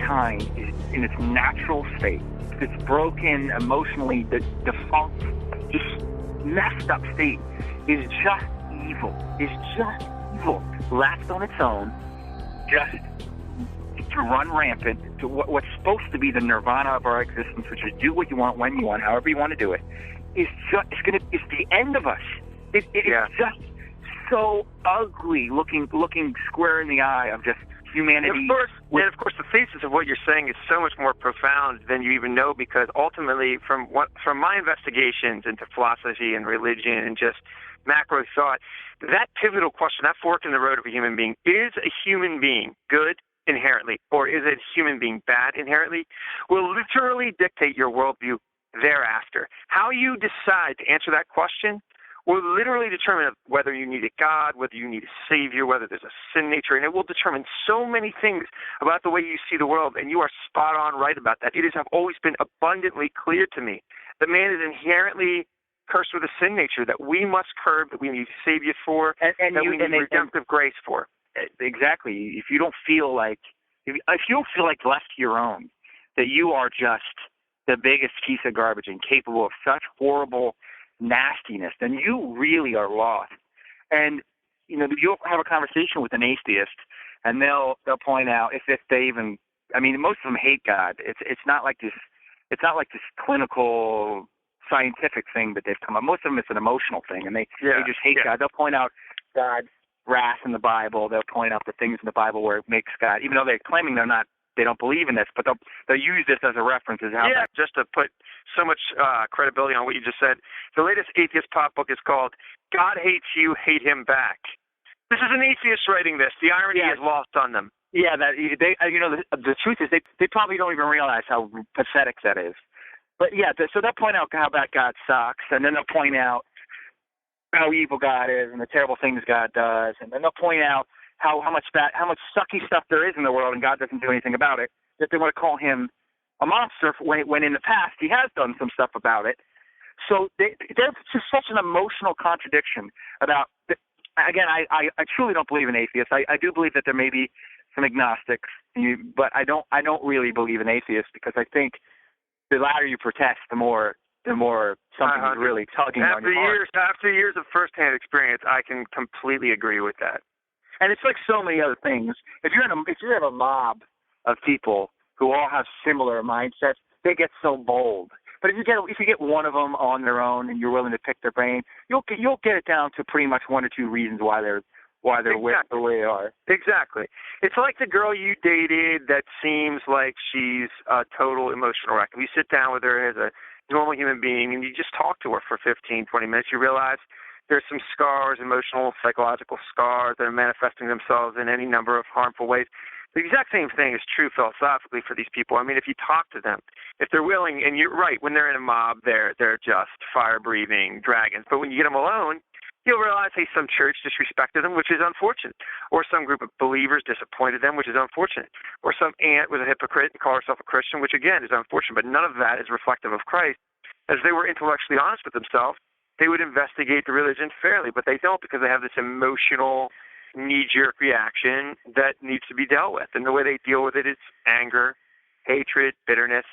mankind is in its natural state, its broken, emotionally defunct, just messed up state, is just evil. Is just evil. Left on its own, just to run rampant to what's supposed to be the nirvana of our existence, which is do what you want, when you want, however you want to do it, is the end of us. It is just so ugly, looking square in the eye of just humanity. And of course, the thesis of what you're saying is so much more profound than you even know, because ultimately, from my investigations into philosophy and religion and just macro thought, that pivotal question, that fork in the road of a human being, is a human being good inherently, or is a human being bad inherently, will literally dictate your worldview thereafter. How you decide to answer that question will literally determine whether you need a God, whether you need a savior, whether there's a sin nature, and it will determine so many things about the way you see the world, and you are spot on right about that. It has always been abundantly clear to me that man is inherently cursed with a sin nature that we must curb, that we need a savior for, and that we need redemptive grace for. Exactly. If you don't feel like left to your own, that you are just the biggest piece of garbage and capable of such horrible nastiness, then you really are lost. And you'll have a conversation with an atheist, and they'll point out if they even, most of them hate God. It's not like this clinical scientific thing that they've come up. Most of them it's an emotional thing, and they just hate God. They'll point out God's wrath in the Bible. They'll point out the things in the Bible where it makes God, even though they're claiming they don't believe in this, but they'll use this as a reference. Just to put so much credibility on what you just said, the latest atheist pop book is called God Hates You, Hate Him Back. This is an atheist writing this. The irony is lost on them. Yeah, the truth is they probably don't even realize how pathetic that is. But so they'll point out how bad God sucks, and then they'll point out how evil God is and the terrible things God does, and then they'll point out how much sucky stuff there is in the world, and God doesn't do anything about it. That they want to call him a monster when in the past he has done some stuff about it. So there's just such an emotional contradiction about. Again, I truly don't believe in atheists. I do believe that there may be some agnostics, but I don't really believe in atheists, because I think the louder you protest, the more something is really tugging on your heart. After years of firsthand experience, I can completely agree with that. And it's like so many other things. If you're in a mob of people who all have similar mindsets, they get so bold. But if you get one of them on their own and you're willing to pick their brain, you'll get it down to pretty much one or two reasons why they're with the way they are. Exactly. It's like the girl you dated that seems like she's a total emotional wreck. If you sit down with her as a normal human being and you just talk to her for 15, 20 minutes, you realize there's some scars, emotional, psychological scars that are manifesting themselves in any number of harmful ways. The exact same thing is true philosophically for these people. If you talk to them, if they're willing, and you're right, when they're in a mob, they're just fire-breathing dragons. But when you get them alone, you'll realize, hey, some church disrespected them, which is unfortunate. Or some group of believers disappointed them, which is unfortunate. Or some aunt was a hypocrite and called herself a Christian, which again is unfortunate. But none of that is reflective of Christ. As they were intellectually honest with themselves, they would investigate the religion fairly, but they don't, because they have this emotional knee-jerk reaction that needs to be dealt with. And the way they deal with it is anger, hatred, bitterness.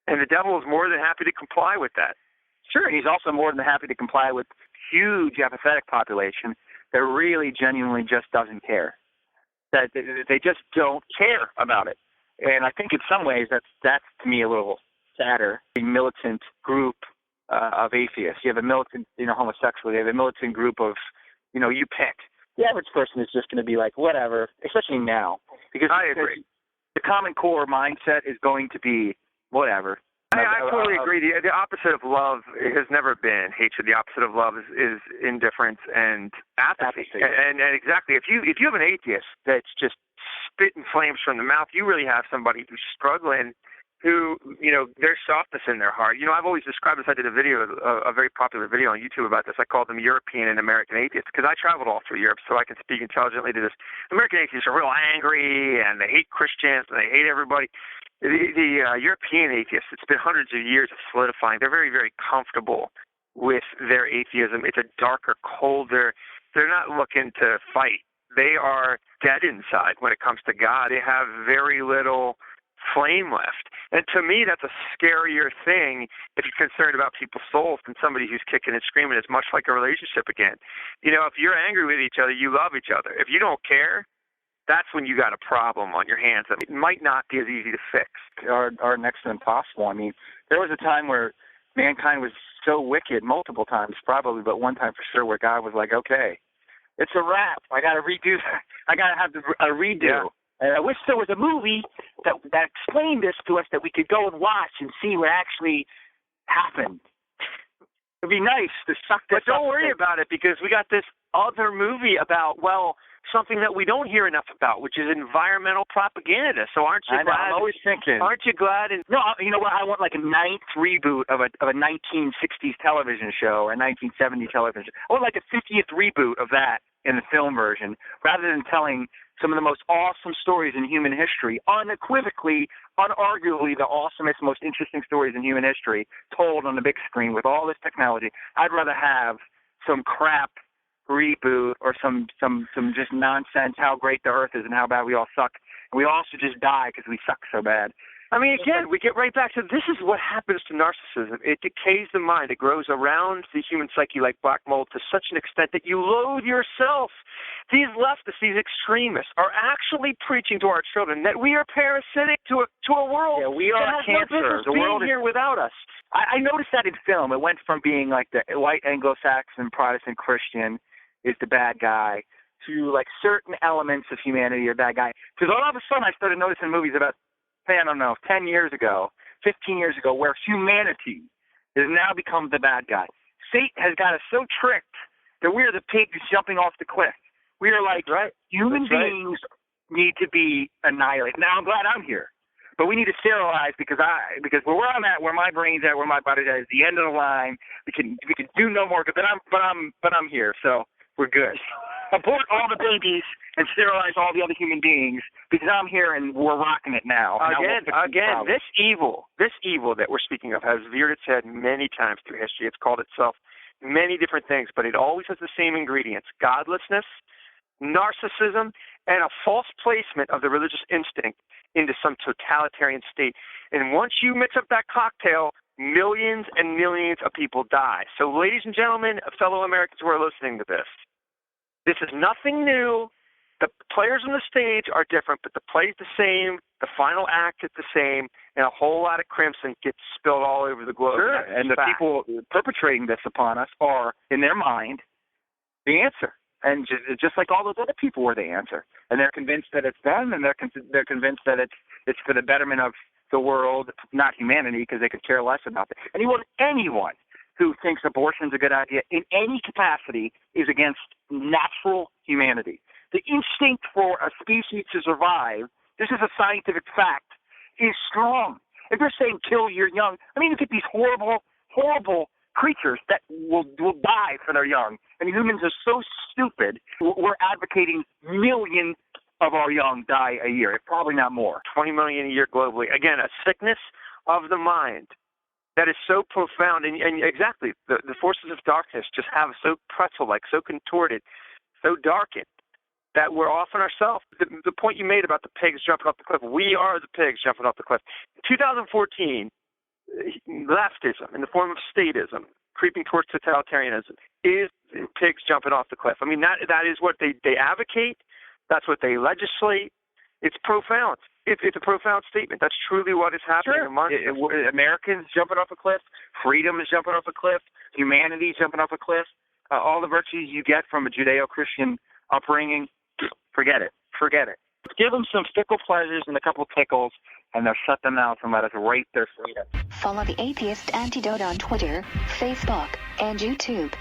And the devil is more than happy to comply with that. Sure, he's also more than happy to comply with huge apathetic population that really genuinely just doesn't care. That they just don't care about it. And I think in some ways that's to me a little sadder. A militant group of atheists. You have a militant, homosexual. You have a militant group of, you pick. The average person is just going to be like, whatever, especially now. Because I agree. The common core mindset is going to be whatever. I totally agree. The opposite of love has never been hatred. The opposite of love is indifference and apathy. And exactly, if you have an atheist that's just spitting flames from the mouth, you really have somebody who's struggling, who, there's softness in their heart. I've always described this. I did a very popular video on YouTube about this. I called them European and American atheists, because I traveled all through Europe, so I can speak intelligently to this. American atheists are real angry, and they hate Christians, and they hate everybody. The European atheists, it's been hundreds of years of solidifying. They're very, very comfortable with their atheism. It's a darker, colder. They're not looking to fight. They are dead inside when it comes to God. They have very little flame left. And to me, that's a scarier thing if you're concerned about people's souls than somebody who's kicking and screaming. It's much like a relationship again. You know, if you're angry with each other, you love each other. If you don't care, that's when you got a problem on your hands that might not be as easy to fix. Or next to impossible. I mean, there was a time where mankind was so wicked, multiple times probably, but one time for sure, where God was like, okay, it's a wrap. I got to redo. I got to have a redo. Yeah. And I wish there was a movie that explained this to us that we could go and watch and see what actually happened. It'd be nice to suck this up. But don't worry about it, because we got this other movie about, well, something that we don't hear enough about, which is environmental propaganda. So aren't you glad? I'm always thinking. Aren't you glad? No, you know what? I want like a ninth reboot of a 1960s television show or a 1970s television show. I want like a 50th reboot of that in the film version, rather than telling some of the most awesome stories in human history, unequivocally, unarguably the awesomest, most interesting stories in human history told on the big screen with all this technology. I'd rather have some crap reboot or some just nonsense how great the earth is and how bad we all suck, and we all should just die because we suck so bad. I mean, again, we get right back to this is what happens to narcissism. It decays the mind. It grows around the human psyche like black mold to such an extent that you loathe yourself. These leftists, these extremists, are actually preaching to our children that we are parasitic to a world we are that has cancer. No business being here without us. I noticed that in film. It went from being like the white Anglo-Saxon Protestant Christian is the bad guy to like certain elements of humanity are bad guy. Because all of a sudden I started noticing movies about, I don't know, 10 years ago, 15 years ago, where humanity has now become the bad guy. Satan has got us so tricked that we are the pigs jumping off the cliff. We are like, human beings need to be annihilated. Now, I'm glad I'm here. But we need to sterilize because where I'm at, where my brain's at, where my body's at is the end of the line. We can do no more good. But I'm here, so we're good. Abort all the babies and sterilize all the other human beings because I'm here and we're rocking it now. Again, this evil that we're speaking of has reared its head many times through history. It's called itself many different things, but it always has the same ingredients: godlessness, narcissism, and a false placement of the religious instinct into some totalitarian state. And once you mix up that cocktail, millions and millions of people die. So, ladies and gentlemen, fellow Americans who are listening to this is nothing new. The players on the stage are different, but the play's the same. The final act is the same, and a whole lot of crimson gets spilled all over the globe. Sure, and the people perpetrating this upon us are, in their mind, the answer. And just like all those other people were the answer. And they're convinced that it's them, and they're convinced that it's for the betterment of the world, not humanity, because they could care less about it. Anyone who thinks abortion's a good idea in any capacity is against natural humanity. The instinct for a species to survive, this is a scientific fact, is strong. If you're saying kill your young, I mean, look at these horrible, horrible creatures that will die for their young. And humans are so stupid, we're advocating millions of our young die a year, probably not more. 20 million a year globally. Again, a sickness of the mind that is so profound. And exactly, the forces of darkness just have so pretzel-like, so contorted, so darkened, that we're off on ourselves. The point you made about the pigs jumping off the cliff, we are the pigs jumping off the cliff. In 2014, leftism in the form of statism, creeping towards totalitarianism, is pigs jumping off the cliff. I mean, that is what they advocate. That's what they legislate. It's profound. It's a profound statement. That's truly what is happening among Americans jumping off a cliff. Freedom is jumping off a cliff. Humanity is jumping off a cliff. All the virtues you get from a Judeo-Christian upbringing, forget it. Give them some fickle pleasures and a couple tickles, and they'll shut them out and let us rape their freedom. Follow the Atheist Antidote on Twitter, Facebook, and YouTube.